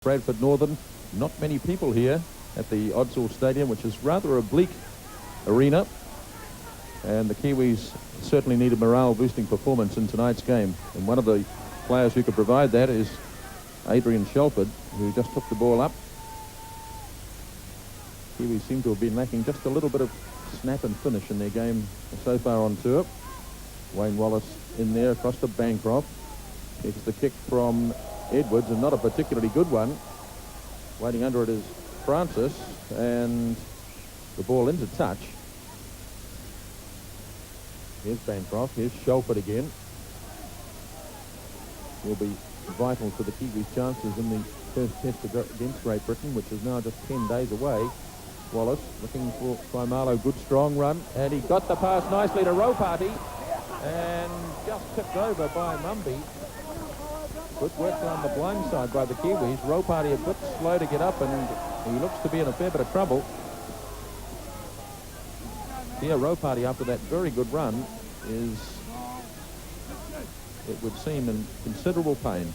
Bradford Northern. Not many people here at the Oddsall Stadium, which is rather a bleak arena. And the Kiwis certainly need a morale-boosting performance in tonight's game. And one of the players who could provide that is Adrian Shelford, who just took the ball up. Kiwis seem to have been lacking just a little bit of snap and finish in their game so far on tour. Wayne Wallace in there across to Bancroft. It's the kick from Edwards, and not a particularly good one. Waiting under it is Francis, and the ball into touch. Here's Bancroft, here's Shelford again. Will be vital for the Kiwis' chances in the first test against Great Britain, which is now just 10 days away. Wallace looking for Faimalo, good strong run, and he got the pass nicely to Ropati, and just tipped over by Mumby. Good work on the blind side by the Kiwis. Ropati a bit slow to get up, and he looks to be in a fair bit of trouble. Here, Ropati, after that very good run, is, it would seem, in considerable pain.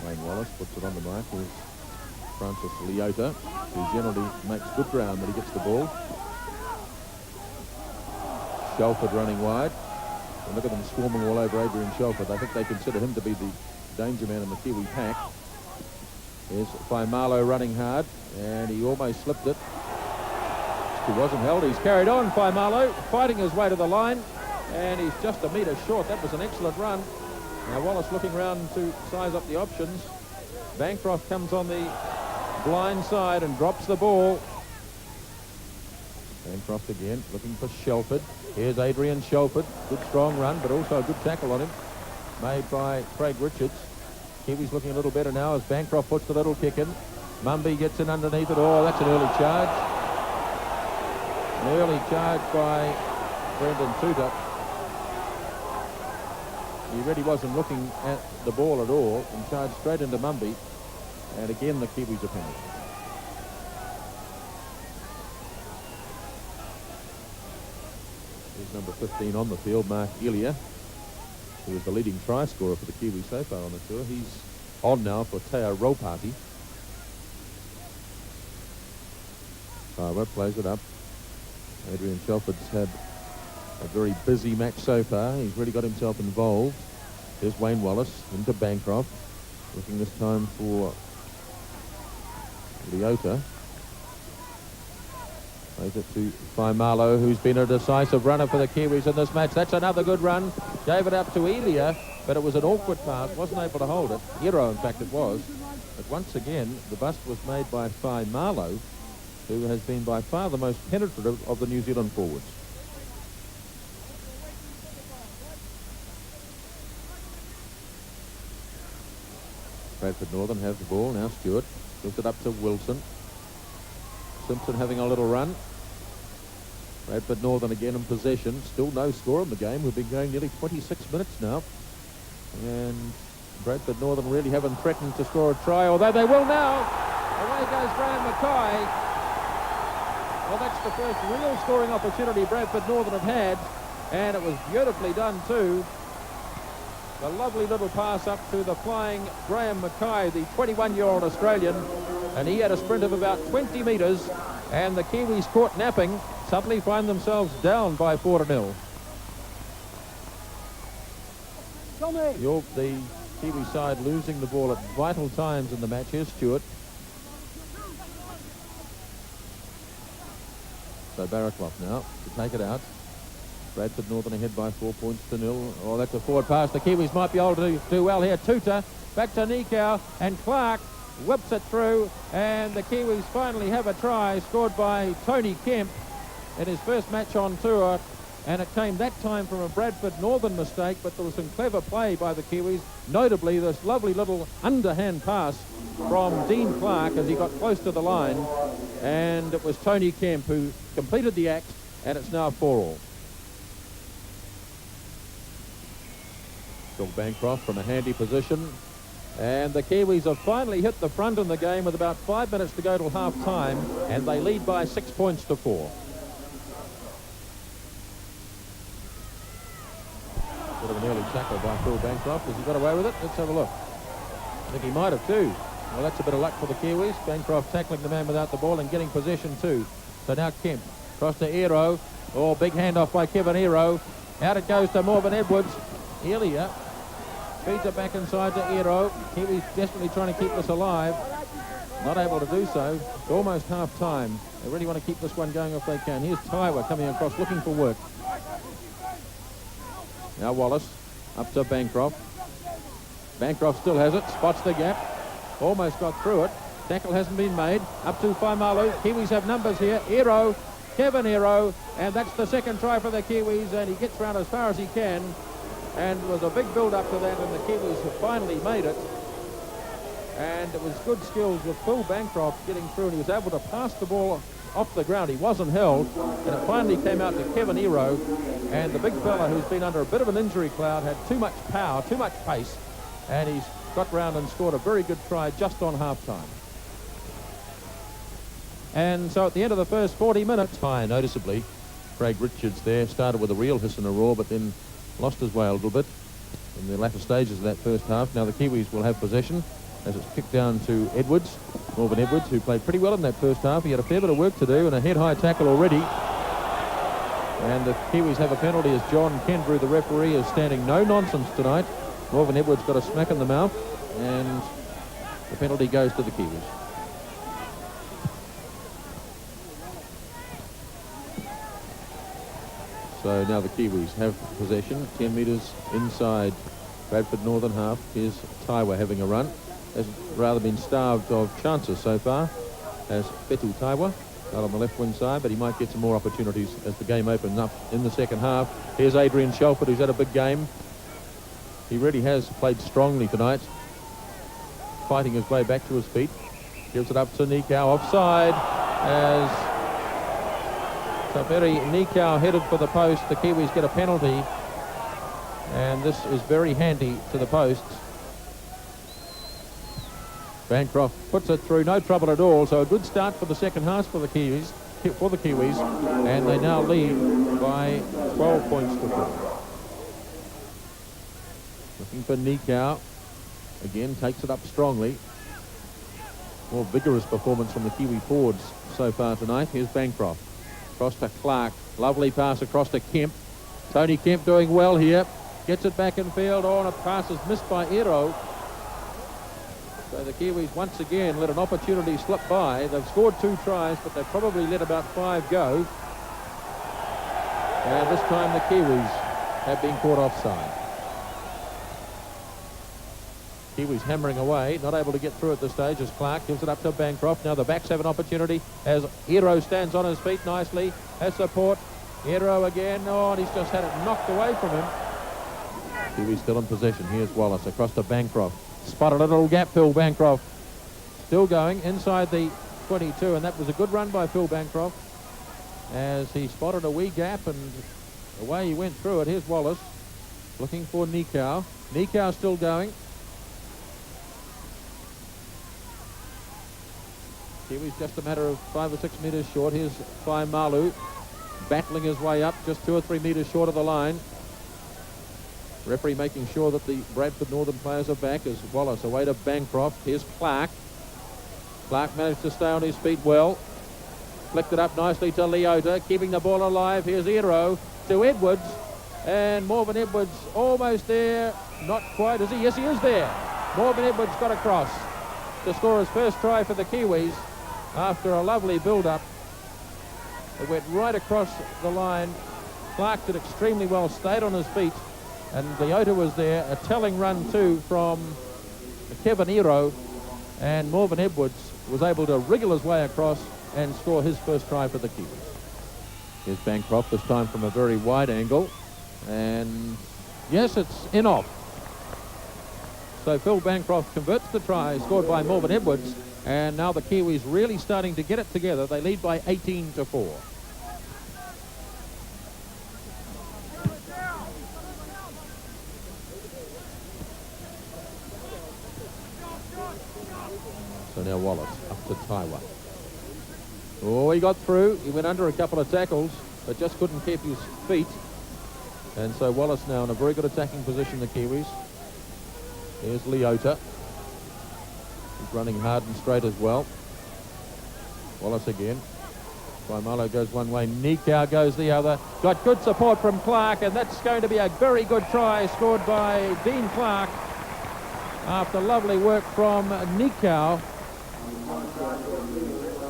Wayne Wallace puts it on the mark. Here's Francis Leota, who generally makes good ground when he gets the ball. Shelford running wide. And look at them swarming all over Adrian Shelford. I think they consider him to be the danger man in the Kiwi pack. There's Faimalo running hard, and he almost slipped it. He wasn't held. He's carried on, Faimalo, fighting his way to the line, and he's just a metre short. That was an excellent run. Now Wallace looking round to size up the options. Bancroft comes on the blind side and drops the ball. Bancroft again, looking for Shelford. Here's Adrian Shelford. Good strong run, but also a good tackle on him, made by Craig Richards. Kiwis looking a little better now as Bancroft puts the little kick in. Mumby gets in underneath it. Oh, that's an early charge. An early charge by Brendan Tuta. He really wasn't looking at the ball at all and charged straight into Mumby. And again, the Kiwis are penalty. Here's number 15 on the field, Mark Elia, who is the leading try scorer for the Kiwis so far on the tour. He's on now for Teo Ropati. Farmer plays it up. Adrian Shelford's had a very busy match so far. He's really got himself involved. Here's Wayne Wallace into Bancroft, looking this time for Leota. Plays it to Faimalo, who's been a decisive runner for the Kiwis in this match. That's another good run. Gave it up to Elia, but it was an awkward pass. Wasn't able to hold it. Hero, in fact, it was. But once again, the bust was made by Faimalo, who has been by far the most penetrative of the New Zealand forwards. Bradford Northern have the ball. Now Stewart gives it up to Wilson. Simpson having a little run. Bradford Northern again in possession. Still no score in the game. We've been going nearly 26 minutes now. And Bradford Northern really haven't threatened to score a try, although they will now. Away goes Graham Mackay. Well, that's the first real scoring opportunity Bradford Northern have had, and it was beautifully done too. A lovely little pass up to the flying Graham Mackay, the 21-year-old Australian, and he had a sprint of about 20 metres, and the Kiwis, caught napping, suddenly find themselves down by 4-0. The Kiwi side losing the ball at vital times in the match. Here's Stewart. So Barraclough now to take it out. Bradford Northern ahead by 4 points to 0. Oh, that's a forward pass. The Kiwis might be able to do well here. Tuta back to Nikau, and Clark whips it through, and the Kiwis finally have a try scored by Tony Kemp in his first match on tour, and it came that time from a Bradford Northern mistake, but there was some clever play by the Kiwis, notably this lovely little underhand pass from Dean Clark as he got close to the line, and it was Tony Kemp who completed the act, and it's now 4-all. Still Bancroft from a handy position, and the Kiwis have finally hit the front in the game with about 5 minutes to go till half time, and they lead by 6 points to 4. Bit of an early tackle by Phil Bancroft. Has he got away with it? Let's have a look. I think he might have too. Well, that's a bit of luck for the Kiwis. Bancroft tackling the man without the ball and getting possession too. So now Kemp, cross to Aero. Oh, big handoff by Kevin Aero. Out it goes to Morven Edwards. Elia feeds it back inside to Aero. Kiwis desperately trying to keep this alive. Not able to do so. It's almost half time. They really want to keep this one going if they can. Here's Taiwa coming across looking for work. Now Wallace up to Bancroft. Bancroft still has it. Spots the gap. Almost got through it. Tackle hasn't been made. Up to Faimalu. Kiwis have numbers here. Aero. Kevin Aero. And that's the second try for the Kiwis. And he gets round as far as he can. And there was a big build up to that. And the Kiwis have finally made it. And it was good skills with Phil Bancroft getting through, and he was able to pass the ball off the ground. He wasn't held, and it finally came out to Kevin Aero, and the big fella who's been under a bit of an injury cloud had too much power, too much pace, and he's got round and scored a very good try just on half-time. And so at the end of the first 40 minutes, high noticeably, Craig Richards there started with a real hiss and a roar, but then lost his way a little bit in the latter stages of that first half. Now the Kiwis will have possession as it's kicked down to Edwards, Morven Edwards, who played pretty well in that first half. He had a fair bit of work to do and a head-high tackle already. And the Kiwis have a penalty as John Kendrew, the referee, is standing no nonsense tonight. Morven Edwards got a smack in the mouth, and the penalty goes to the Kiwis. So now the Kiwis have possession, 10 metres inside Bradford northern half. Here's Taiwa having a run. Has rather been starved of chances so far as Betu Taiwa out on the left wing side, but he might get some more opportunities as the game opens up in the second half. Here's Adrian Shelford, who's had a big game. He really has played strongly tonight, fighting his way back to his feet. Gives it up to Nikau, offside as Taveri Nikau headed for the post. The Kiwis get a penalty, and this is very handy to the posts. Bancroft puts it through, no trouble at all. So a good start for the second half for the Kiwis, and they now lead by 12 points to 4. Looking for Nikau. Again, takes it up strongly. More vigorous performance from the Kiwi forwards so far tonight. Here's Bancroft. Across to Clark. Lovely pass across to Kemp. Tony Kemp doing well here. Gets it back in field. Oh, and a pass is missed by Aero. So the Kiwis once again let an opportunity slip by. They've scored 2 tries, but they've probably let about 5 go. And this time the Kiwis have been caught offside. Kiwis hammering away, not able to get through at this stage as Clark gives it up to Bancroft. Now the backs have an opportunity as Aero stands on his feet nicely. Has support. Aero again. Oh, and he's just had it knocked away from him. Kiwis still in possession. Here's Wallace across to Bancroft. Spotted a little gap, Phil Bancroft. Still going inside the 22, and that was a good run by Phil Bancroft as he spotted a wee gap, and away he went through it. Here's Wallace looking for Nikau. Nikau still going. Kiwis just a matter of 5 or 6 metres short. Here's Faimalu battling his way up, just 2 or 3 metres short of the line. Referee making sure that the Bradford Northern players are back as Wallace away to Bancroft. Here's Clark. Clark managed to stay on his feet well. Flicked it up nicely to Leota, keeping the ball alive. Here's Aero to Edwards. And Morven Edwards almost there. Not quite, is he? Yes, he is there. Morven Edwards got across to score his first try for the Kiwis after a lovely build-up. It went right across the line. Clark did extremely well, stayed on his feet. And Leota was there, a telling run too from Kevin Aero, and Morven Edwards was able to wriggle his way across and score his first try for the Kiwis. Here's Bancroft, this time from a very wide angle, and yes, it's in off. So Phil Bancroft converts the try scored by Morven Edwards, and now the Kiwis really starting to get it together. They lead by 18-4. So now Wallace up to Taiwa. Oh, he got through. He went under a couple of tackles, but just couldn't keep his feet. And so Wallace now in a very good attacking position, the Kiwis. Here's Leota. running hard and straight as well. Wallace again. Faimalo goes one way, Nikau goes the other. Got good support from Clark, and that's going to be a very good try scored by Dean Clark after lovely work from Nikau.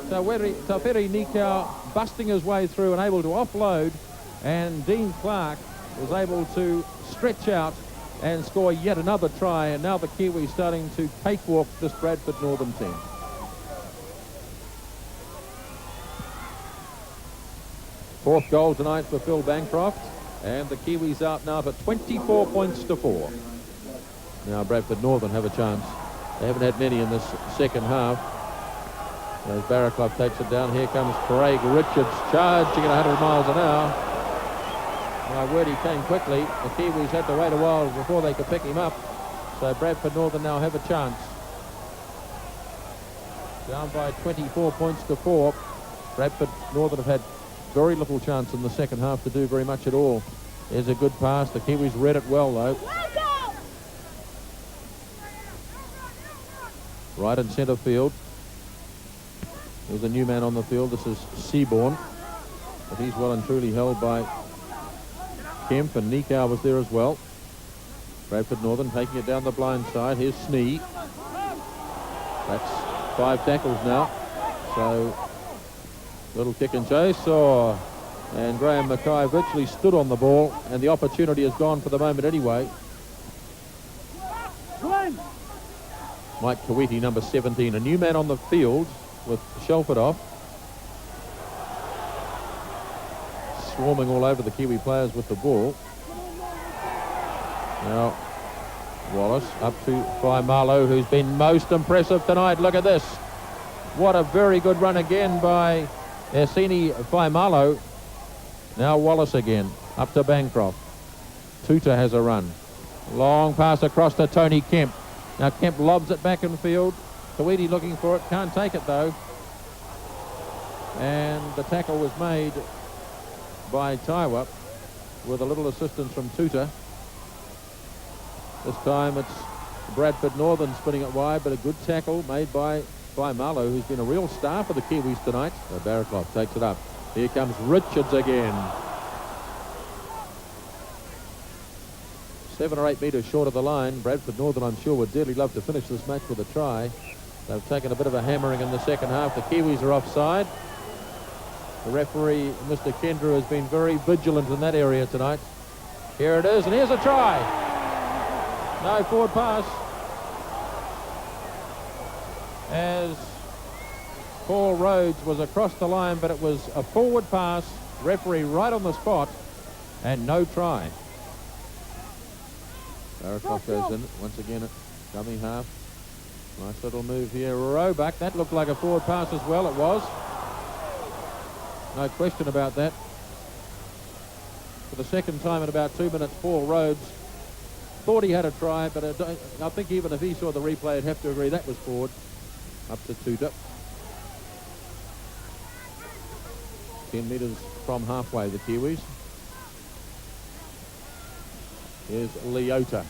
Tawhiri Nikau busting his way through and able to offload, and Dean Clark was able to stretch out and score yet another try, and now the Kiwis starting to cakewalk this Bradford Northern team. Fourth goal tonight for Phil Bancroft, and the Kiwis out now for 24 points to 4. Now Bradford Northern have a chance. They haven't had many in this second half. As Barraclough takes it down, here comes Craig Richards charging at 100 miles an hour. My word, he came quickly. The Kiwis had to wait a while before they could pick him up. So Bradford Northern now have a chance. Down by 24 points to 4. Bradford Northern have had very little chance in the second half to do very much at all. There's a good pass. The Kiwis read it well, though. Right in centre field. There's a new man on the field. This is Seaborn. But he's well and truly held by Kemp, and Nikau was there as well. Bradford Northern taking it down the blind side. Here's Snee. That's 5 tackles now. So little kick and chase, and Graham Mackay virtually stood on the ball, and the opportunity is gone for the moment anyway. Mike Kawiti, number 17, a new man on the field with Shelford off. Swarming all over the Kiwi players with the ball. Now Wallace up to Faimalo, who's been most impressive tonight. Look at this. What a very good run again by Ersini Faimalo. Now Wallace again, up to Bancroft. Tuta has a run. Long pass across to Tony Kemp. Now Kemp lobs it back in field. Kawiti looking for it, can't take it though. And the tackle was made by Taiwa with a little assistance from Tuta. This time it's Bradford Northern spinning it wide, but a good tackle made by Faimalo, who's been a real star for the Kiwis tonight. So Barraclough takes it up. Here comes Richards again. 7 or 8 metres short of the line. Bradford Northern, I'm sure, would dearly love to finish this match with a try. They've taken a bit of a hammering in the second half. The Kiwis are offside. The referee, Mr. Kendra, has been very vigilant in that area tonight. Here it is, and here's a try. No forward pass. As Paul Rhodes was across the line, but it was a forward pass. Referee right on the spot, and no try. Barraclough goes in once again at dummy half. Nice little move here. Roebuck, that looked like a forward pass as well. It was. No question about that. For the second time in about 2 minutes, Paul Rhodes thought he had a try, but I think even if he saw the replay, he'd have to agree that was forward. Up to Tuta. 10 metres from halfway, the Kiwis. Here's Leota.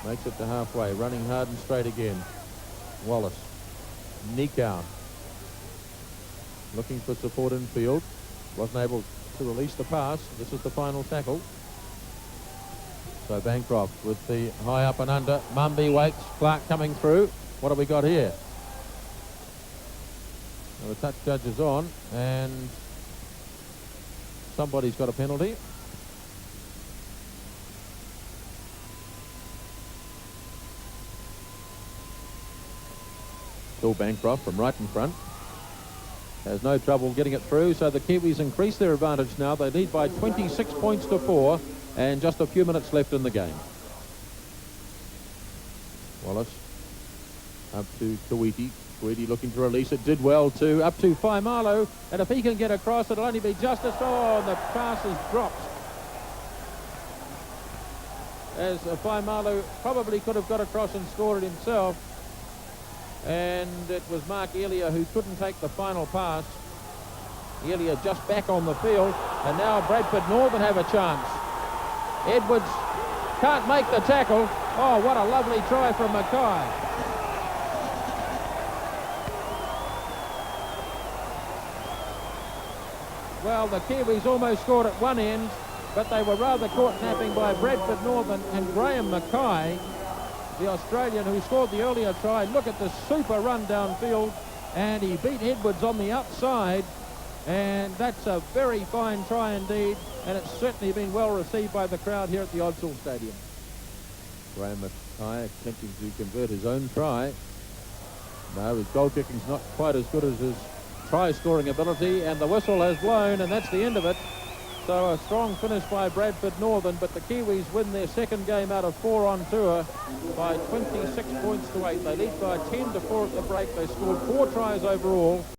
Makes it to halfway, running hard and straight again. Wallace. Nikau. Looking for support in field. Wasn't able to release the pass. This is the final tackle. So Bancroft with the high up and under. Mumby waits. Clark coming through. What have we got here? Well, the touch judge is on, and somebody's got a penalty. Phil Bancroft from right in front has no trouble getting it through, so the Kiwis increase their advantage now. They lead by 26 points to 4, and just a few minutes left in the game. Wallace up to Kawiti. Kawiti looking to release it. Did well too. Up to Faimalo, and if he can get across, it'll only be justice. Oh, and the pass is dropped. As Faimalo probably could have got across and scored it himself. And it was Mark Elia who couldn't take the final pass. Elia just back on the field, and now Bradford Northern have a chance. Edwards can't make the tackle. Oh, what a lovely try from Mackay. Well, the Kiwis almost scored at one end, but they were rather caught napping by Bradford Northern and Graham Mackay, the Australian who scored the earlier try. Look at the super run downfield, and he beat Edwards on the outside, and that's a very fine try indeed, and it's certainly been well received by the crowd here at the Odsal Stadium. Graham Mackay attempting to convert his own try. No, his goal kicking's not quite as good as his try-scoring ability, and the whistle has blown, and that's the end of it. So a strong finish by Bradford Northern, but the Kiwis win their second game out of 4 on tour by 26 points to 8. They lead by 10 to 4 at the break. They scored 4 tries overall.